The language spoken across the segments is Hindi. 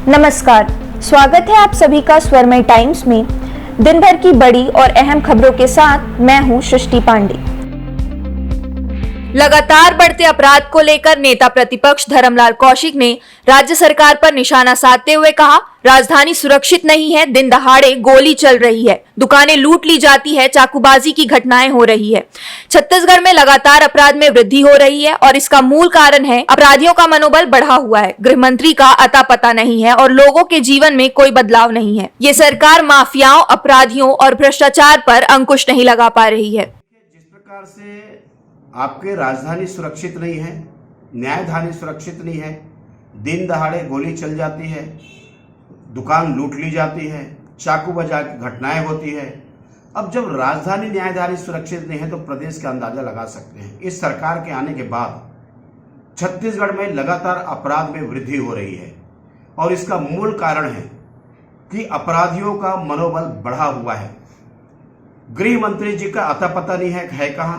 नमस्कार, स्वागत है आप सभी का स्वरमय टाइम्स में। दिन भर की बड़ी और अहम खबरों के साथ मैं हूं सृष्टि पांडे। लगातार बढ़ते अपराध को लेकर नेता प्रतिपक्ष धर्मलाल कौशिक ने राज्य सरकार पर निशाना साधते हुए कहा, राजधानी सुरक्षित नहीं है, दिन दहाड़े गोली चल रही है, दुकानें लूट ली जाती है, चाकूबाजी की घटनाएं हो रही है। छत्तीसगढ़ में लगातार अपराध में वृद्धि हो रही है और इसका मूल कारण है अपराधियों का मनोबल बढ़ा हुआ है। गृह मंत्री का अता पता नहीं है और लोगों के जीवन में कोई बदलाव नहीं है। ये सरकार माफियाओं, अपराधियों और भ्रष्टाचार पर अंकुश नहीं लगा पा रही है। जिस प्रकार से आपके राजधानी सुरक्षित नहीं है, न्यायधानी सुरक्षित नहीं है, दिन दहाड़े गोली चल जाती है, दुकान लूट ली जाती है, चाकू बजा की घटनाएं होती है। अब जब राजधानी न्यायधानी सुरक्षित नहीं है तो प्रदेश का अंदाजा लगा सकते हैं। इस सरकार के आने के बाद छत्तीसगढ़ में लगातार अपराध में वृद्धि हो रही है और इसका मूल कारण है कि अपराधियों का मनोबल बढ़ा हुआ है। गृह मंत्री जी का अता पता नहीं है कहां।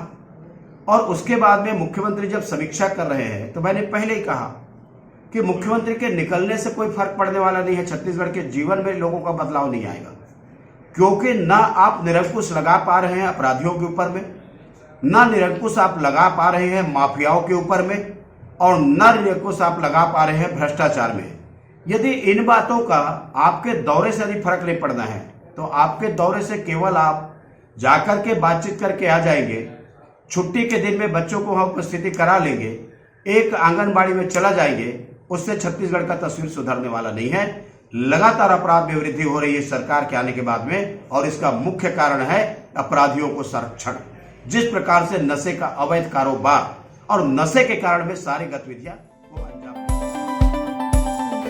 और उसके बाद में मुख्यमंत्री जब समीक्षा कर रहे हैं तो मैंने पहले ही कहा कि मुख्यमंत्री के निकलने से कोई फर्क पड़ने वाला नहीं है। छत्तीसगढ़ के जीवन में लोगों का बदलाव नहीं आएगा, क्योंकि ना आप निरंकुश लगा पा रहे हैं अपराधियों के ऊपर में, ना निरंकुश आप लगा पा रहे हैं माफियाओं के ऊपर में, और ना निरंकुश आप लगा पा रहे हैं भ्रष्टाचार में। यदि इन बातों का आपके दौरे से यदि फर्क नहीं पड़ना है तो आपके दौरे से केवल आप जाकर के बातचीत करके आ जाएंगे, छुट्टी के दिन में बच्चों को वहां उपस्थिति करा लेंगे, एक आंगनबाड़ी में चला जाएंगे, उससे छत्तीसगढ़ का तस्वीर सुधरने वाला नहीं है। लगातार अपराध में वृद्धि हो रही है सरकार के आने के बाद में, और इसका मुख्य कारण है अपराधियों को संरक्षण। जिस प्रकार से नशे का अवैध कारोबार और नशे के कारण में सारी गतिविधियां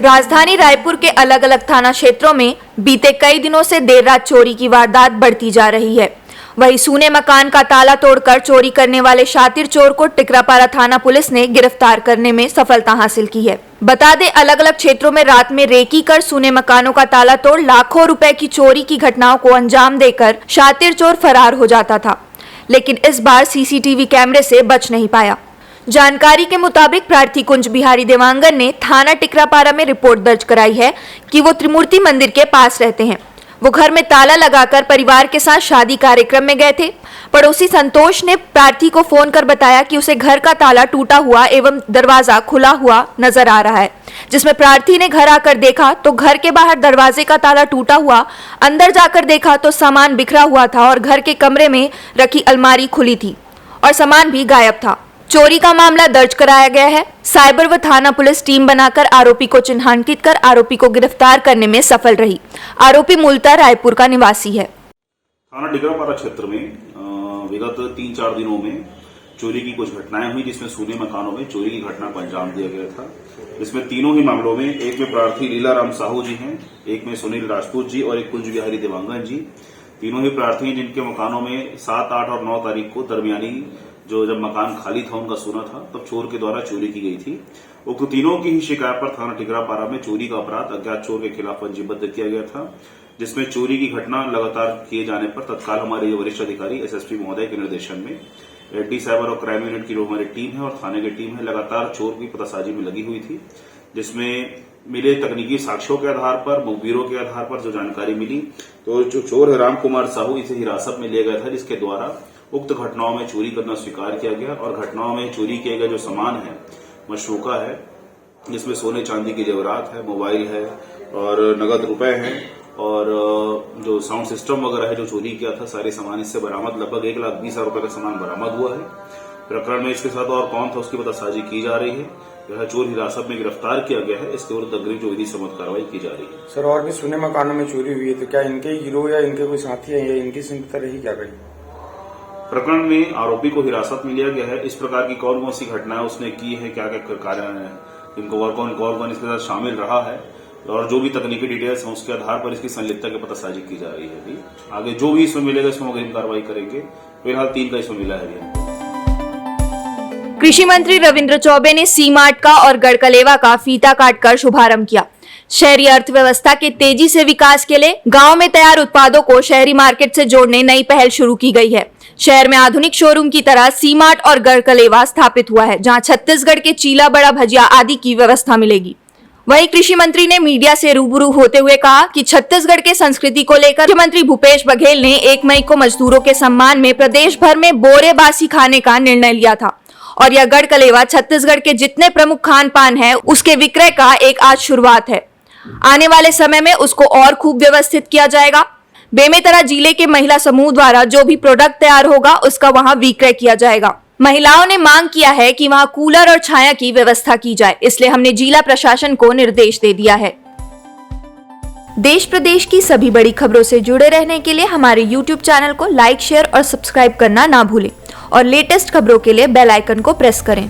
राजधानी रायपुर के अलग अलग थाना क्षेत्रों में बीते कई दिनों से देर रात चोरी की वारदात बढ़ती जा रही है। वहीं सूने मकान का ताला तोड़कर चोरी करने वाले शातिर चोर को टिकरापारा थाना पुलिस ने गिरफ्तार करने में सफलता हासिल की है। बता दें, अलग अलग क्षेत्रों में रात में रेकी कर सूने मकानों का ताला तोड़ लाखों रुपए की चोरी की घटनाओं को अंजाम देकर शातिर चोर फरार हो जाता था, लेकिन इस बार सीसीटीवी कैमरे से बच नहीं पाया। जानकारी के मुताबिक प्रार्थी कुंज बिहारी देवांगन ने थाना टिकरापारा में रिपोर्ट दर्ज कराई है कि वो त्रिमूर्ति मंदिर के पास रहते हैं। वो घर में ताला लगाकर परिवार के साथ शादी कार्यक्रम में गए थे। पड़ोसी संतोष ने प्रार्थी को फोन कर बताया कि उसे घर का ताला टूटा हुआ एवं दरवाजा खुला हुआ नजर आ रहा है, जिसमें प्रार्थी ने घर आकर देखा तो घर के बाहर दरवाजे का ताला टूटा हुआ, अंदर जाकर देखा तो सामान बिखरा हुआ था और घर के कमरे में रखी अलमारी खुली थी और सामान भी गायब था। चोरी का मामला दर्ज कराया गया है। साइबर व थाना पुलिस टीम बनाकर आरोपी को चिन्हांकित कर आरोपी को गिरफ्तार करने में सफल रही। आरोपी मूलतः रायपुर का निवासी है। थाना टिकरापारा क्षेत्र में विगत 3-4 दिनों में चोरी की कुछ घटनाएं हुई, जिसमें सूने मकानों में चोरी की घटना को अंजाम दिया गया था। इसमें तीनों ही मामलों में, एक में प्रार्थी लीलाराम साहू जी हैं, एक में सुनील राजपूत जी और एक कुंज बिहारी देवांगन जी। तीनों ही प्रार्थी जिनके मकानों में 7, 8 और 9 तारीख को दरमियानी जब मकान खाली था उनका सोना था, तब चोर के द्वारा चोरी की गई थी। उक्त तीनों की ही शिकायत पर थाना टिकरापारा में चोरी का अपराध अज्ञात चोर के खिलाफ पंजीबद्ध किया गया था, जिसमें चोरी की घटना लगातार किए जाने पर तत्काल हमारे वरिष्ठ अधिकारी एसएसपी महोदय के निर्देशन में एडी साइबर और क्राइम यूनिट की जो हमारी टीम है और थाने की टीम है लगातार चोर की पतासाजी में लगी हुई थी, जिसमें मिले तकनीकी साक्ष्यों के आधार पर, मुखबिरों के आधार पर जो जानकारी मिली, तो जो चोर है राम कुमार साहू, इसे हिरासत में लिया गया था, जिसके द्वारा उक्त घटनाओं में चोरी करना स्वीकार किया गया। और घटनाओं में चोरी किए गए जो सामान है, मशरूका है, जिसमें सोने चांदी की जेवरात है, मोबाइल है और नगद रुपए हैं, और जो साउंड सिस्टम वगैरह है जो चोरी किया था, सारे सामान इससे बरामद, लगभग 1,20,000 रुपए का सामान बरामद हुआ है। प्रकरण में इसके साथ और कौन था उसकी पतासाजी की जा रही है। यह चोर हिरासत में गिरफ्तार किया गया है। इसके विरुद्ध अग्रिम जो विधि सम्मत कार्रवाई की जा रही है। सर, और भी सूने मकानों में चोरी हुई है, तो क्या इनके गिरोह या इनके कोई साथी है या इनकी संगत रही क्या गई? प्रकरण में आरोपी को हिरासत में लिया गया है। इस प्रकार की कौन कौन सी घटनाएं उसने की है, क्या क्या कार्य है, इनको और कौन इसके साथ शामिल रहा है, और जो भी तकनीकी डिटेल्स हैं उसके आधार पर इसकी संलिप्तता की पतासाजी की जा रही है। अभी आगे जो भी इसमें मिलेगा इसमें अग्रिम कार्रवाई करेंगे। फिलहाल 3 का इसमें मिला है। कृषि मंत्री रविंद्र चौबे ने सी मार्ट का और गढ़कलेवा का फीता काटकर शुभारंभ किया। शहरी अर्थव्यवस्था के तेजी से विकास के लिए गांव में तैयार उत्पादों को शहरी मार्केट से जोड़ने नई पहल शुरू की गई है। शहर में आधुनिक शोरूम की तरह सी मार्ट और गढ़कलेवा स्थापित हुआ है, जहां छत्तीसगढ़ के चीला, बड़ा भजिया आदि की व्यवस्था मिलेगी। वहीं कृषि मंत्री ने मीडिया से रूबरू होते हुए कहा कि छत्तीसगढ़ के संस्कृति को लेकर मुख्यमंत्री भूपेश बघेल ने 1 मई को मजदूरों के सम्मान में प्रदेश भर में बोरे बासी खाने का निर्णय लिया था और यह गढ़कलेवा छत्तीसगढ़ के जितने प्रमुख खान पान है उसके विक्रय का एक आज शुरुआत है। आने वाले समय में उसको और खूब व्यवस्थित किया जाएगा। बेमेतरा जिले के महिला समूह द्वारा जो भी प्रोडक्ट तैयार होगा उसका वहां विक्रय किया जाएगा। महिलाओं ने मांग किया है कि वहां कूलर और छाया की व्यवस्था की जाए, इसलिए हमने जिला प्रशासन को निर्देश दे दिया है। देश प्रदेश की सभी बड़ी खबरों से जुड़े रहने के लिए हमारे YouTube चैनल को लाइक, शेयर और सब्सक्राइब करना ना भूलें और लेटेस्ट खबरों के लिए बेल आइकन को प्रेस करें।